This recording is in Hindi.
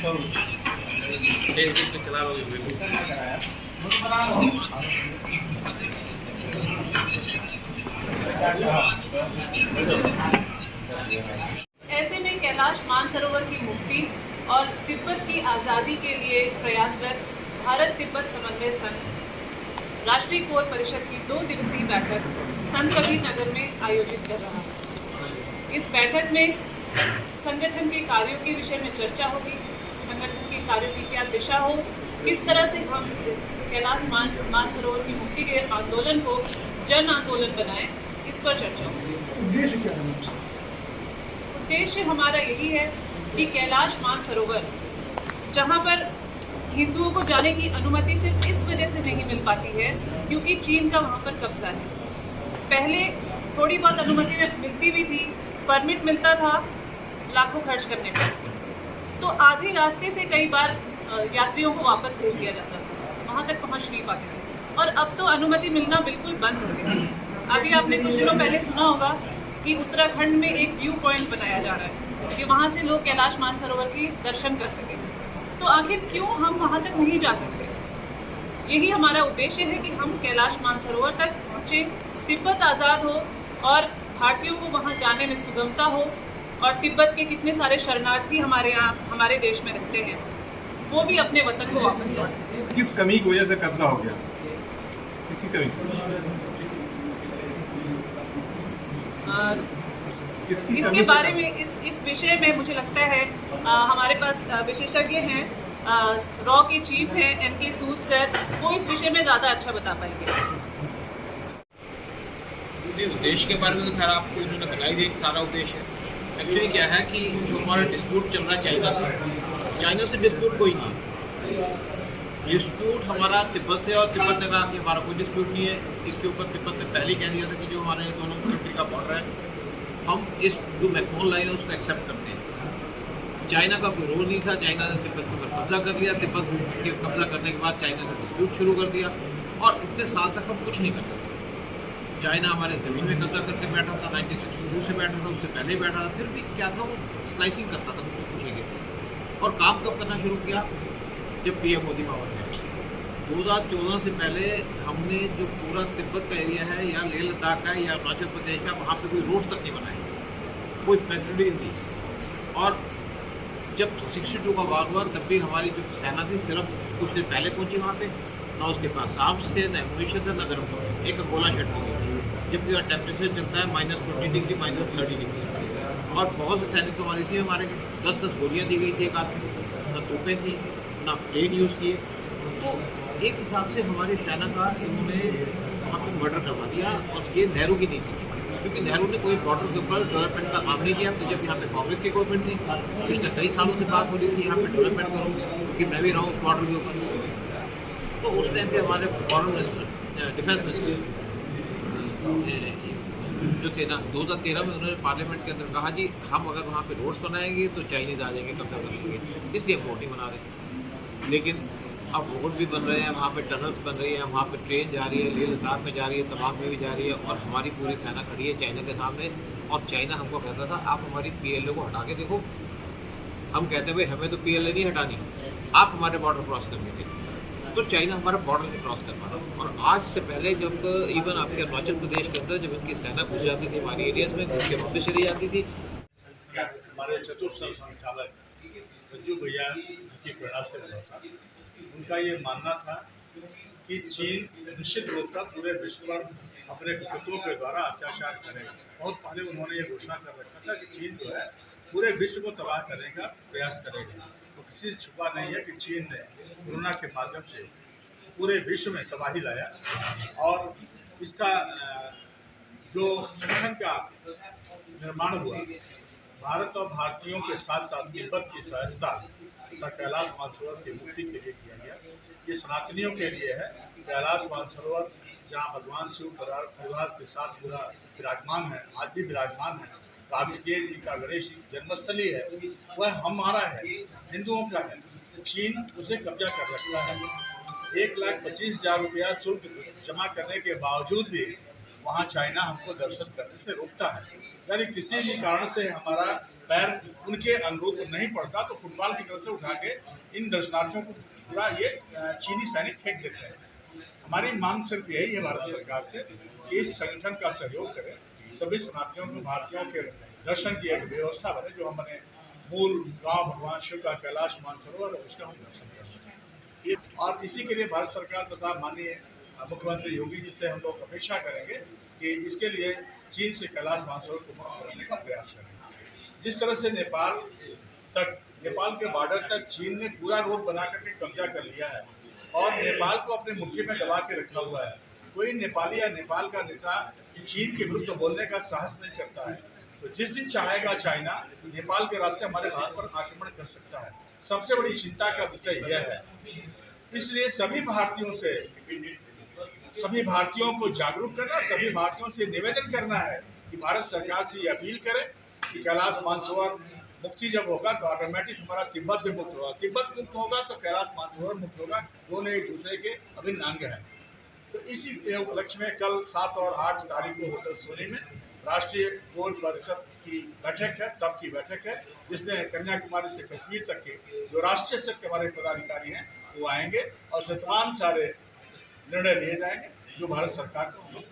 फेसबुक पे चला रहा ऐसे में कैलाश मानसरोवर की मुक्ति और तिब्बत की आज़ादी के लिए प्रयासरत भारत तिब्बत समन्वय संघ राष्ट्रीय कोर परिषद की 2 दिवसीय बैठक संत कबीर नगर में आयोजित कर रहा है। इस बैठक में संगठन के कार्यों के विषय में चर्चा होगी, संगठन के कार्यों की क्या दिशा हो, किस तरह से हम इस कैलाश मानसरोवर की मुक्ति के आंदोलन को जन आंदोलन बनाएं, इस पर चर्चा होगी। उद्देश्य क्या है? उद्देश्य हमारा यही है कि कैलाश मानसरोवर, जहाँ पर हिंदुओं को जाने की अनुमति सिर्फ इस वजह से नहीं मिल पाती है क्योंकि चीन का वहाँ पर कब्जा है। पहले थोड़ी बहुत अनुमति मिलती भी थी, परमिट मिलता था लाखों खर्च करने पर, तो आधे रास्ते से कई बार यात्रियों को वापस भेज दिया जाता था, वहाँ तक पहुँच नहीं पाते थे। और अब तो अनुमति मिलना बिल्कुल बंद हो गया। अभी आपने कुछ दिनों पहले सुना होगा कि उत्तराखंड में एक व्यू पॉइंट बनाया जा रहा है कि वहाँ से लोग कैलाश मानसरोवर की दर्शन कर सकें। तो आखिर क्यों हम वहाँ तक नहीं जा सकते? यही हमारा उद्देश्य है कि हम कैलाश मानसरोवर तक पहुँचे, तिब्बत आज़ाद हो और भारतीयों को वहाँ जाने में सुगमता हो, और तिब्बत के कितने सारे शरणार्थी हमारे यहाँ हमारे देश में रहते हैं वो भी अपने वतन को वापस लौट सकें। किस कमी की वजह से कब्जा हो गया? किसी कमी से? इसके बारे में इस विषय में मुझे लगता है हमारे पास विशेषज्ञ हैं, रॉ के चीफ हैं एनके सूद सर, वो इस विषय में ज़्यादा अच्छा बता पाएंगे। उद्देश्य के बारे में तो खैर आपको इन्होंने बताई दी सारा उद्देश्य है। एक्चुअली क्या है कि जो हमारा डिस्प्यूट चल रहा है चाइना से डिस्प्यूट कोई नहीं है। डिस्प्यूट हमारा तिब्बत से, और तिब्बत ने कहा कि हमारा कोई डिस्प्यूट नहीं है। इसके ऊपर तिब्बत ने पहले कह दिया था कि जो हमारे दोनों कंट्री का बॉर्डर है, हम इस जो मैकमोहन लाइन है उसको एक्सेप्ट करते हैं। चाइना का कोई रोल नहीं था, चाइना ने तिब्बत के ऊपर कब्जा कर लिया। तिब्बत के कब्जा करने के बाद चाइना ने डिस्प्यूट शुरू कर दिया, और इतने साल तक हम कुछ नहीं करते थे। चाइना हमारे ज़मीन में कब्जा करके बैठा था, 1962 से बैठा था, उससे पहले बैठा था, फिर भी क्या था वो स्लाइसिंग करता था कुछ तरीके से। और काम कब करना शुरू किया? जब पीएम मोदी पावर में 2014 से पहले हमने जो पूरा तिब्बत का एरिया है या लेह लद्दाख का या अरुणाचल प्रदेश का, वहाँ पे कोई रोड्स तक नहीं बनाए, कोई फैसिलिटी नहीं थी। और जब 62 का वार हुआ तब भी हमारी जो सेना थी सिर्फ कुछ दिन पहले पहुँची वहाँ पे, ना उसके पास आर्म्स थे, ना एमुनिशन था, ना गर्म था, एक गोला शेड हो गया। जबकि वहाँ टेम्परेचर चलता है -20 डिग्री, -30 डिग्री, और बहुत से सैनिक तो हमारे इसी में मारे गए। 10-10 गोलियाँ दी गई थी एक आदमी को, ना तोपें थी, ना प्लेन यूज़ किए। तो एक हिसाब से हमारी सेना का इन्होंने वहाँ पर मर्डर करवा दिया, और ये नेहरू की नीति थी, क्योंकि नेहरू ने कोई बॉर्डर के ऊपर डेवलपमेंट का काम नहीं किया। तो जब यहाँ पे कांग्रेस की गवर्नमेंट थी, पिछले कई सालों से बात हो रही थी यहाँ पे डेवलपमेंट करो, क्योंकि मैं भी रहा हूँ उस बॉर्डर के ऊपर। तो उस टाइम पे हमारे फॉरेन मिनिस्टर, डिफेंस मिनिस्टर जो थे ना, 2013 में उन्होंने पार्लियामेंट के अंदर कहा जी हम अगर वहाँ पे रोड्स बनाएंगे तो चाइनीज़ आ जाएंगे, कब्जा कर लेंगे, इसलिए हम रोड नहीं बना रहे। लेकिन अब रोड भी बन रहे हैं, वहाँ पे टनल्स बन रही है, वहाँ पे ट्रेन जा रही है, लेह लद्दाख में जा रही है, तमाम में भी जा रही है, और हमारी पूरी सेना खड़ी है चाइना के सामने। और चाइना हमको कहता था आप हमारी PLA को हटा के देखो। हम कहते हैं भाई हमें तो PLA नहीं हटानी, आप हमारे बॉर्डर क्रॉस कर लीजिए। तो चाइना हमारा बॉर्डर नहीं क्रॉस कर पा रहा। और आज से पहले जब इवन आपके अरुणाचल प्रदेश के अंदर जब इनकी सेना घुस जाती थी हमारी एरियाज में, घुस के वापस चली जाती थी। हमारे चतुर्थ संचालक रज्जू भैया की प्रेरणा से हुआ था। उनका ये मानना था कि चीन निश्चित रूप से पूरे विश्व पर अपने कुतुबों के द्वारा अत्याचार करेगा। बहुत पहले उन्होंने ये घोषणा कर रखा था कि चीन जो है पूरे विश्व को तबाह करने का प्रयास करेगा। तो किसी से छुपा नहीं है कि चीन ने कोरोना के माध्यम से पूरे विश्व में तबाही लाया, और इसका जो संगठन का निर्माण हुआ, भारत और भारतीयों के साथ साथ तिब्बत की सहायता तथा कैलाश मानसरोवर की मुक्ति के लिए किया गया। ये सनातनियों के लिए है। कैलाश मानसरोवर जहाँ भगवान शिव परिवार के साथ पूरा विराजमान है, आज भी विराजमान है, कार्तिकेय जी का गणेश जन्मस्थली है, वह हमारा है, हिंदुओं का है। चीन उसे कब्जा कर रखता है। 1,25,000 रुपया शुल्क जमा करने के बावजूद भी वहाँ चाइना हमको दर्शन करने से रोकता है। यदि किसी भी कारण से हमारा पैर उनके अनुरूप नहीं पड़ता तो फुटबॉल की तरफ से उठा के इन दर्शनार्थियों को पूरा ये चीनी सैनिक फेंक देते हैं। हमारी मांग सिर्फ यही है भारत सरकार से कि इस संगठन का सहयोग करें, सभी शरणार्थियों को भारतीयों के दर्शन की एक व्यवस्था बने, जो हमारे मूल गांव भगवान शिव का कैलाश मानसरोवर है उसका हम दर्शन कर सकें। और इसी के लिए भारत सरकार तथा माननीय मुख्यमंत्री योगी जी से हम लोग अपेक्षा करेंगे कि इसके लिए चीन से कैलाश मानसरोवर को मुक्त कराने का प्रयास करें। जिस तरह से नेपाल के बॉर्डर तक चीन ने पूरा रोड बना करके कब्जा कर लिया है और नेपाल को अपने मुट्ठी में दबा के रखा हुआ है, कोई नेपाली या नेपाल का नेता चीन के विरुद्ध बोलने का साहस नहीं करता है। तो जिस दिन चाहेगा चाइना नेपाल के रास्ते हमारे भारत पर आक्रमण कर सकता है। सबसे बड़ी चिंता का विषय यह है, इसलिए सभी भारतीयों को जागरूक करना, सभी भारतीयों से निवेदन करना है कि भारत सरकार से ये अपील करें कि कैलाश मानसरोवर मुक्ति जब होगा तो ऑटोमेटिक हमारा तिब्बत भी मुक्त होगा, तिब्बत मुक्त होगा तो कैलाश मानसरोवर मुक्त होगा, दोनों एक दूसरे के अभिन्न अंग हैं। तो इसी उपलक्ष्य में कल 7 और 8 तारीख को होटल सोनी में राष्ट्रीय गोल परिषद की बैठक है, तब की बैठक है, जिसमें कन्याकुमारी से कश्मीर तक के जो राष्ट्रीय स्तर के हमारे पदाधिकारी हैं वो आएंगे और उसमें तमाम सारे निर्णय लिए जाएंगे जो भारत सरकार को हम लोग